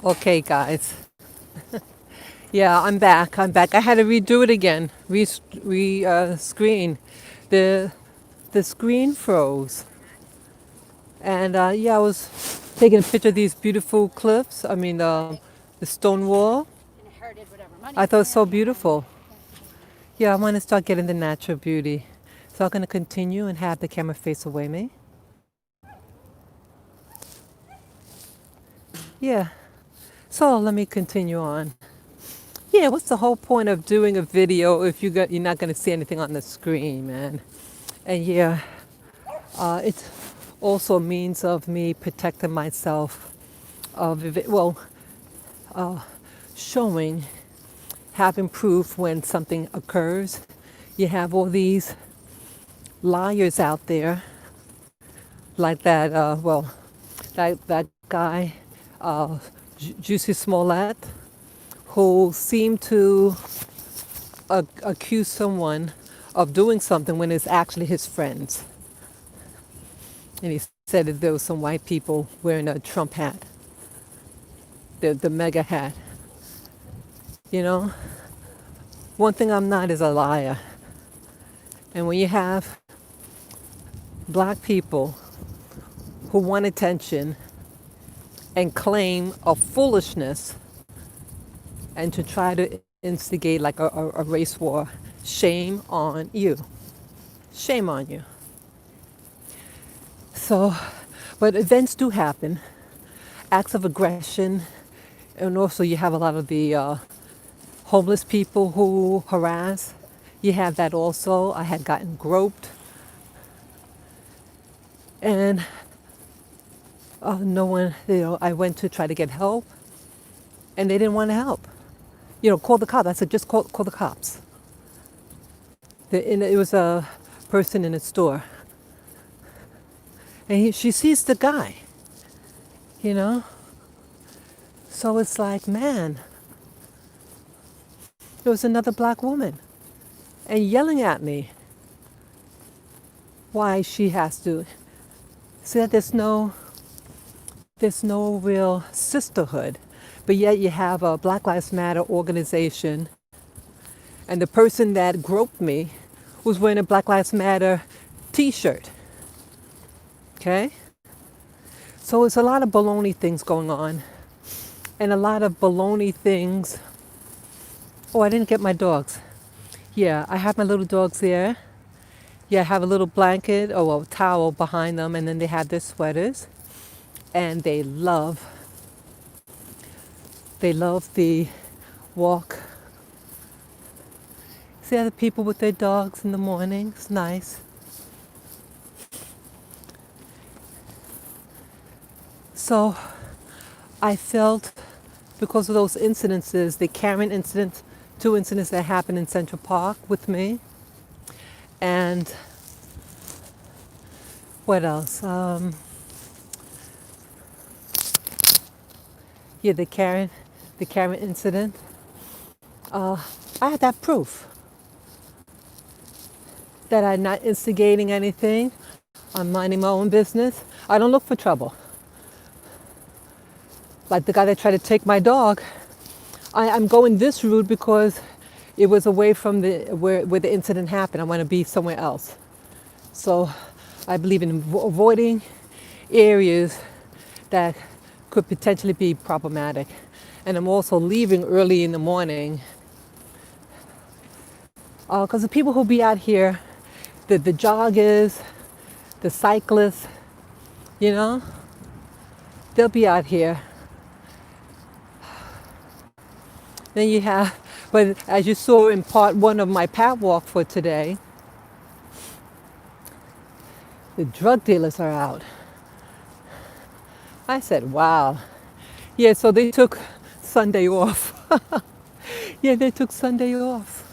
Okay, guys. Yeah, I'm back. I had to redo it again. Screen. The the screen froze, and yeah, I was taking a picture of these beautiful cliffs. I mean, the stone wall. I thought it was so beautiful. Yeah, I want to start getting the natural beauty. So I'm going to continue and have the camera face away me. Yeah. So let me continue on. Yeah, what's the whole point of doing a video if you're not going to see anything on the screen, man? And yeah, it's also a means of me protecting myself of showing, having proof when something occurs. You have all these liars out there, like that. That guy, Juicy Smollett, who seemed to accuse someone of doing something when it's actually his friends. And he said that there was some white people wearing a Trump hat, the mega hat. You know, one thing I'm not is a liar. And when you have black people who want attention and claim of foolishness and to try to instigate like a race war, shame on you. Shame on you. So, but events do happen, acts of aggression, and also you have a lot of the homeless people who harass. You have that also. I had gotten groped, and no one, I went to try to get help, and they didn't want to help. Call the cops. I said, just call the cops. It was a person in a store, and she sees the guy, you know. So it's like, man, there was another black woman, and yelling at me why she has to. See that there's no real sisterhood, but yet you have a Black Lives Matter organization, and the person that groped me was wearing a Black Lives Matter T-shirt. Okay, so it's a lot of baloney things going on, and a lot of baloney things. Oh, I didn't get my dogs. Yeah, I have my little dogs there. Yeah, I have a little blanket or a towel behind them, and then they have their sweaters, and they love the walk. See other people with their dogs in the morning. It's nice. So I felt, because of those incidences, the Karen incident, 2 incidents that happened in Central Park with me, and what else? Yeah, the Karen incident. I had that proof that I'm not instigating anything. I'm minding my own business. I don't look for trouble. Like the guy that tried to take my dog, I'm going this route because it was away from where the incident happened. I want to be somewhere else. So I believe in avoiding areas that could potentially be problematic. And I'm also leaving early in the morning because the people who be out here, the joggers, the cyclists, they'll be out here. Then you have, but as you saw in part one of my pat walk for today, the drug dealers are out. I said, wow. Yeah, so they took Sunday off. Yeah, they took Sunday off.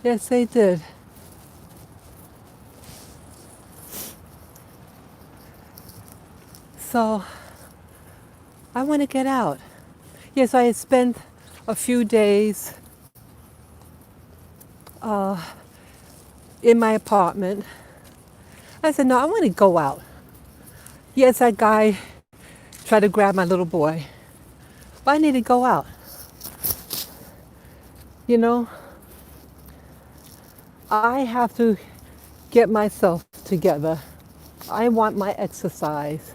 Yes, they did. So I want to get out. Yes, I had spent a few days in my apartment. I said, no, I want to go out. Yes, that guy try to grab my little boy. But I need to go out. You know, I have to get myself together. I want my exercise.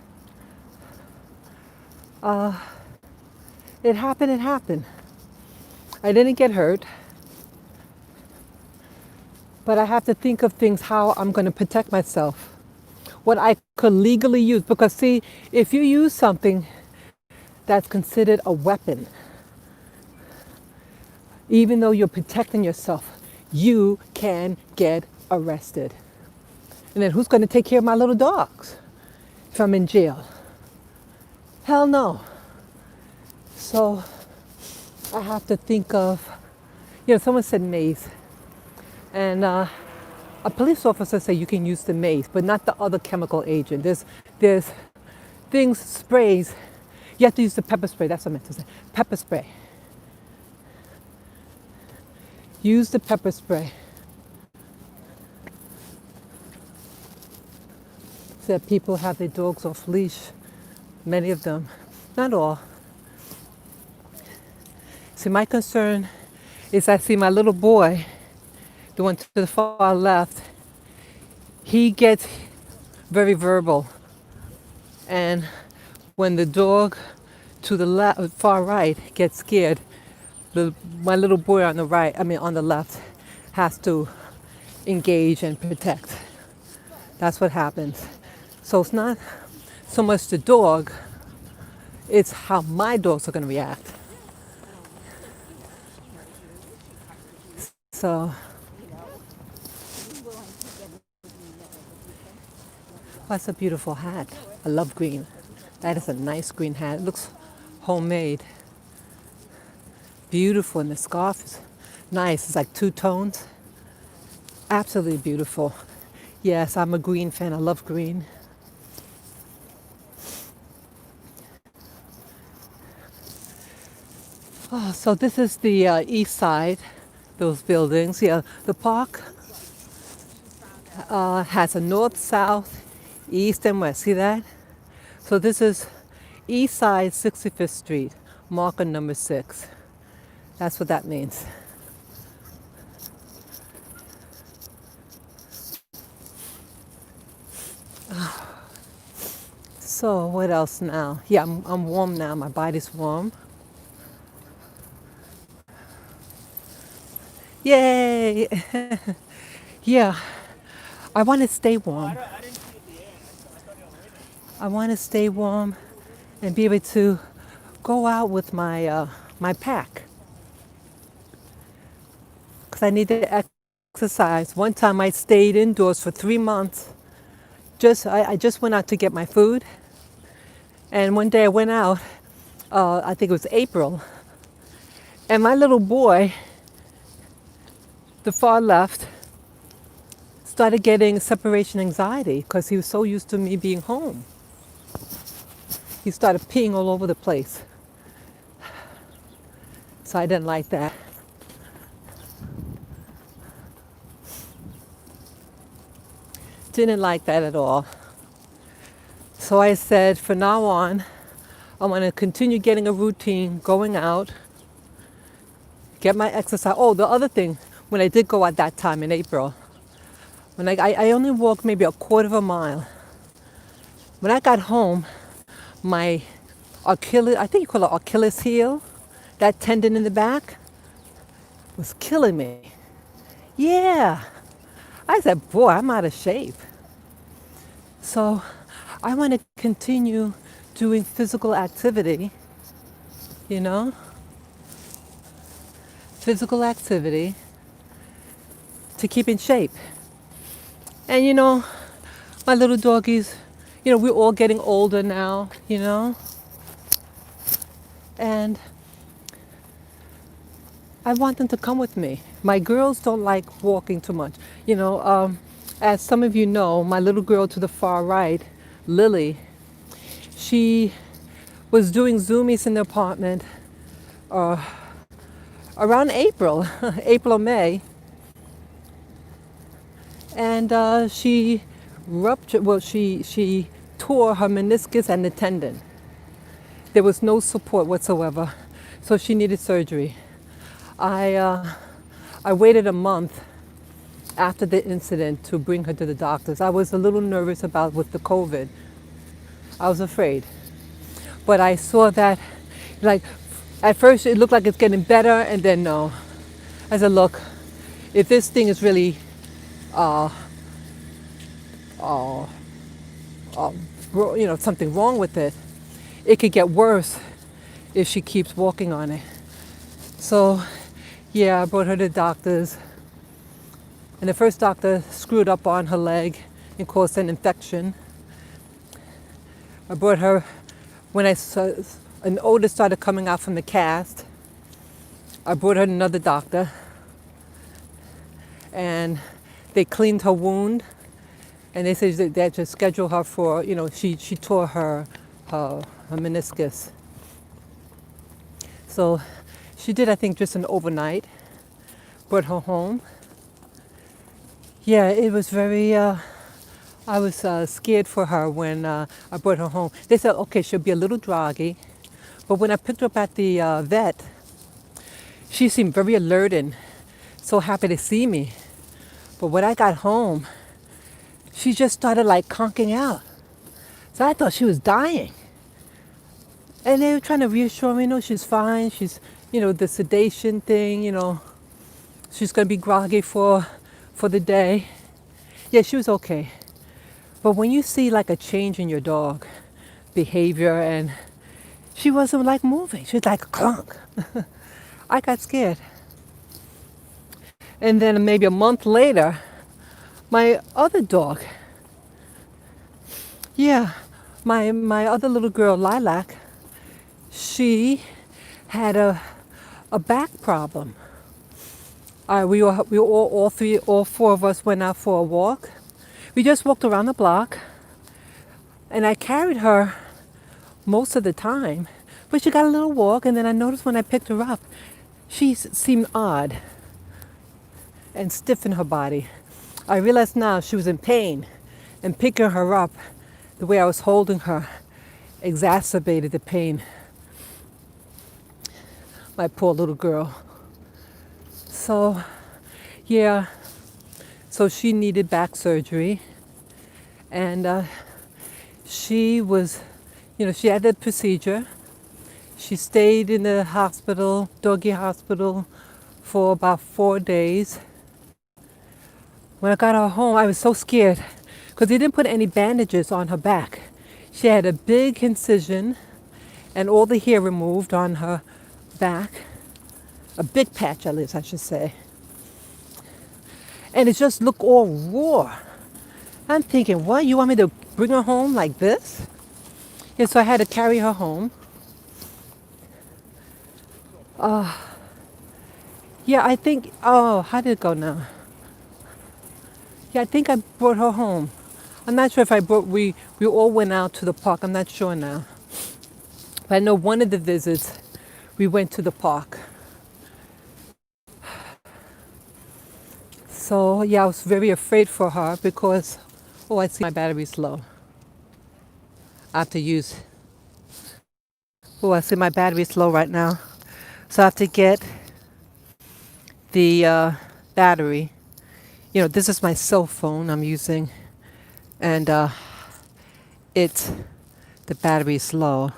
It happened. I didn't get hurt, but I have to think of things how I'm going to protect myself. What I could legally use. Because see, if you use something that's considered a weapon, even though you're protecting yourself, you can get arrested. And then who's going to take care of my little dogs if I'm in jail? Hell no. So I have to think of, someone said mace. And a police officer said you can use the mace, but not the other chemical agent. There's things, sprays. You have to use the pepper spray. That's what I meant to say. Pepper spray. Use the pepper spray. That people have their dogs off leash. Many of them. Not all. See, my concern is I see my little boy, the one to the far left, he gets very verbal. And when the dog to the far right gets scared, my little boy on the left, has to engage and protect. That's what happens. So it's not so much the dog, it's how my dogs are going to react. So, that's a beautiful hat. I love green. That is a nice green hat. It looks homemade. Beautiful, and the scarf is nice. It's like two tones. Absolutely beautiful. Yes, I'm a green fan. I love green. Oh, so this is the east side, those buildings. Yeah, the park has a north, south, east, and west. See that? So this is east side, 65th Street, marker number 6. That's what that means. So what else now? Yeah, I'm warm now. My body's warm. Yay! Yeah, I want to stay warm. I want to stay warm and be able to go out with my my pack. Because I need to exercise. One time I stayed indoors for 3 months. I just went out to get my food. And one day I went out, I think it was April, and my little boy, the far left, started getting separation anxiety because he was so used to me being home. He started peeing all over the place. So I didn't like that. Didn't like that at all. So I said, from now on, I want to continue getting a routine, going out, get my exercise. Oh, the other thing, when I did go out that time in April, when I only walked maybe a quarter of a mile. When I got home, my Achilles, I think you call it Achilles heel, that tendon in the back, was killing me. Yeah. I said, boy, I'm out of shape. So I want to continue doing physical activity, physical activity to keep in shape. And my little doggies, we're all getting older now, and I want them to come with me. My girls don't like walking too much. As some of you know, my little girl to the far right, Lily, she was doing Zoomies in the apartment around April, April or May. And she ruptured, she tore her meniscus and the tendon. There was no support whatsoever, so she needed surgery. I waited a month after the incident to bring her to the doctors. I was a little nervous about with the COVID. I was afraid. But I saw that, like, at first it looked like it's getting better, and then no. I said, look, if this thing is really, uh, uh, something wrong with it, it could get worse if she keeps walking on it. So, yeah, I brought her to doctors. And the first doctor screwed up on her leg and caused an infection. I brought her, when I saw an odor started coming out from the cast, I brought her to another doctor. And they cleaned her wound. And they said they had to schedule her for, she tore her meniscus. So she did, I think, just an overnight. Brought her home. Yeah, it was very, I was scared for her when I brought her home. They said, okay, she'll be a little droggy. But when I picked her up at the vet, she seemed very alert and so happy to see me. But when I got home, she just started like conking out. So I thought she was dying. And they were trying to reassure me, no, she's fine. She's, the sedation thing, she's going to be groggy for the day. Yeah, she was okay. But when you see like a change in your dog behavior, and she wasn't like moving. She was like clunk. I got scared. And then maybe a month later, my other dog, my other little girl, Lilac, she had a back problem. All four of us went out for a walk. We just walked around the block, and I carried her most of the time, but she got a little walk, and then I noticed when I picked her up, she seemed odd and stiff in her body. I realized now she was in pain, and picking her up, the way I was holding her, exacerbated the pain. My poor little girl. So, yeah, so she needed back surgery, and she was, she had the procedure. She stayed in the hospital, doggy hospital, for about 4 days. When I got her home, I was so scared because they didn't put any bandages on her back. She had a big incision and all the hair removed on her back. A big patch, at least I should say. And it just looked all raw. I'm thinking, what? You want me to bring her home like this? Yeah, so I had to carry her home. Yeah, I think, how did it go now? Yeah, I think I brought her home. I'm not sure if we all went out to the park. I'm not sure now. But I know one of the visits, we went to the park. So, yeah, I was very afraid for her because, I see my battery's low. I have to use, I see my battery's low right now. So I have to get the battery. This is my cell phone I'm using, and the battery's low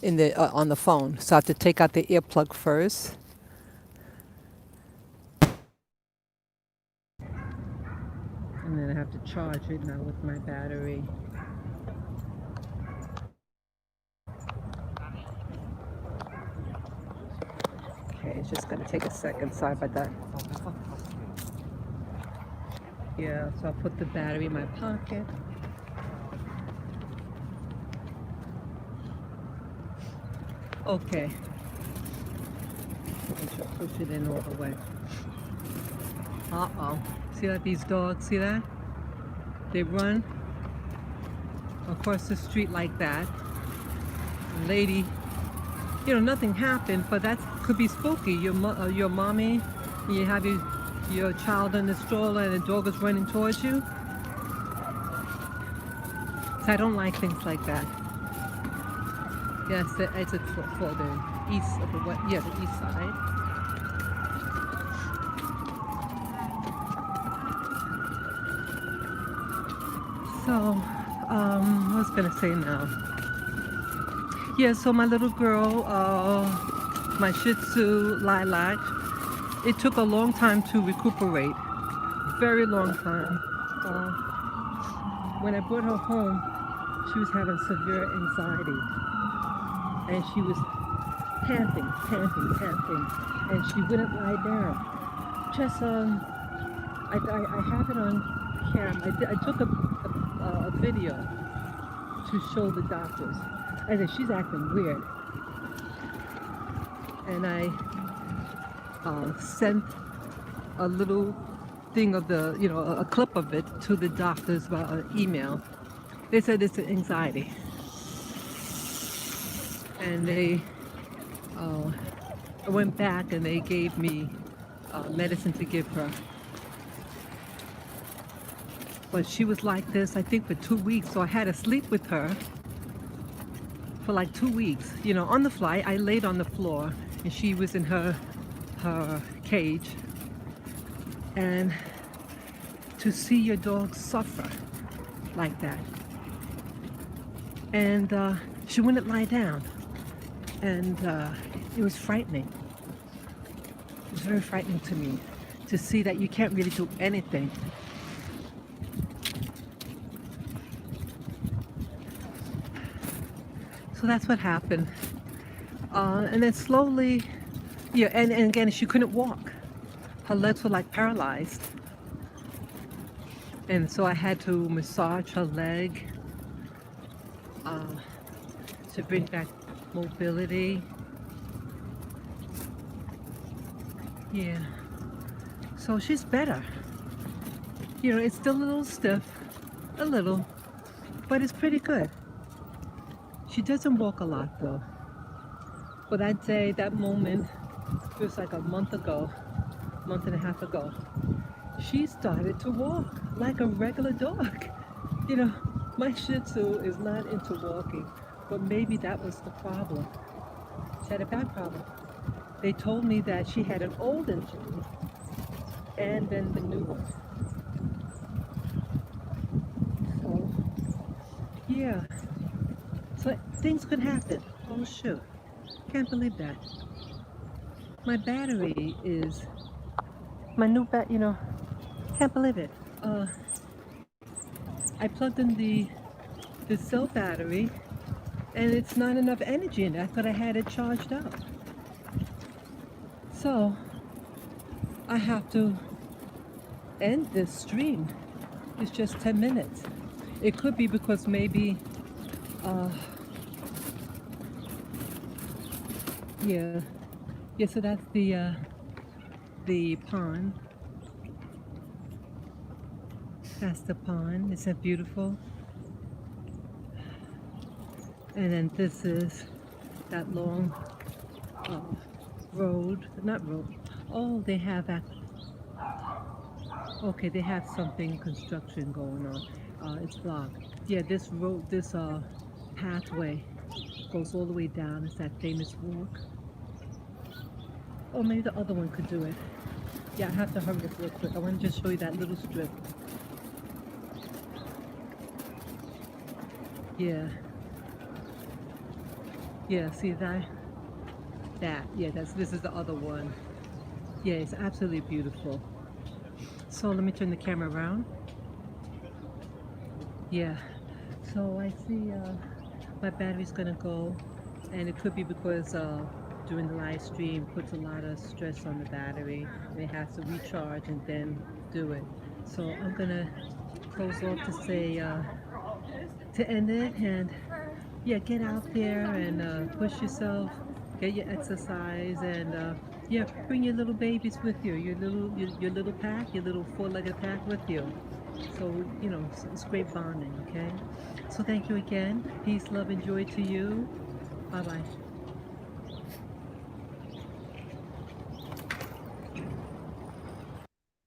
on the phone. So I have to take out the earplug first. And then I have to charge it now with my battery. Okay, it's just gonna take a second. Sorry about that. Yeah, so I'll put the battery in my pocket. Okay. Make sure I push it in all the way. Uh-oh. See that, these dogs, see that? They run across the street like that. A lady, nothing happened, but that could be spooky. Your mommy, you have your child in the stroller and the dog is running towards you. So I don't like things like that. Yes, the exit for the east of the what? Yeah, the east side. So, what was I gonna say now? Yeah, so my little girl, my Shih Tzu Lilac, it took a long time to recuperate, very long time. Uh, when I brought her home, she was having severe anxiety, and she was panting, panting, panting, and she wouldn't lie down. Just I have it on cam. I took a video to show the doctors. I said she's acting weird, and I sent a little thing of the, a clip of it to the doctors by email. They said it's anxiety, and uh, I went back and they gave me medicine to give her. But she was like this, I think, for 2 weeks. So I had to sleep with her for like 2 weeks. On the flight, I laid on the floor, and she was in her cage. And to see your dog suffer like that, and she wouldn't lie down, and it was frightening. It was very frightening to me to see that you can't really do anything. So that's what happened. And then slowly, yeah, and again, she couldn't walk. Her legs were like paralyzed. And so I had to massage her leg to bring back mobility. Yeah. So she's better. It's still a little stiff, a little, but it's pretty good. She doesn't walk a lot though. But I'd say that moment, it was like a month and a half ago, she started to walk like a regular dog. My Shih Tzu is not into walking, but maybe that was the problem. She had a back problem. They told me that she had an old injury and then the new one. So, yeah. So things could happen. Oh, shoot. Can't believe that. My battery is my new can't believe it. I plugged in the cell battery, and it's not enough energy in it. I thought I had it charged up. So I have to end this stream. It's just 10 minutes. It could be because maybe yeah. Yeah, so that's the pond. That's the pond. Isn't it beautiful? And then this is that long road. Not road. Oh, they have that. Okay, they have something construction going on. It's blocked. Yeah, this road, this pathway goes all the way down. It's that famous walk. Oh, maybe the other one could do it. Yeah, I have to hurry up real quick. I want to just show you that little strip. Yeah. Yeah, see that? Yeah, this is the other one. Yeah, it's absolutely beautiful. So let me turn the camera around. Yeah. So I see my battery's gonna go, and it could be because during the live stream puts a lot of stress on the battery, and it has to recharge and then do it. So I'm gonna close off to say to end it, and yeah, get out there and push yourself, get your exercise, and yeah, bring your little babies with you, your little pack, your little four-legged pack with you. So it's great bonding. Okay. So thank you again. Peace, love, and joy to you. Bye bye.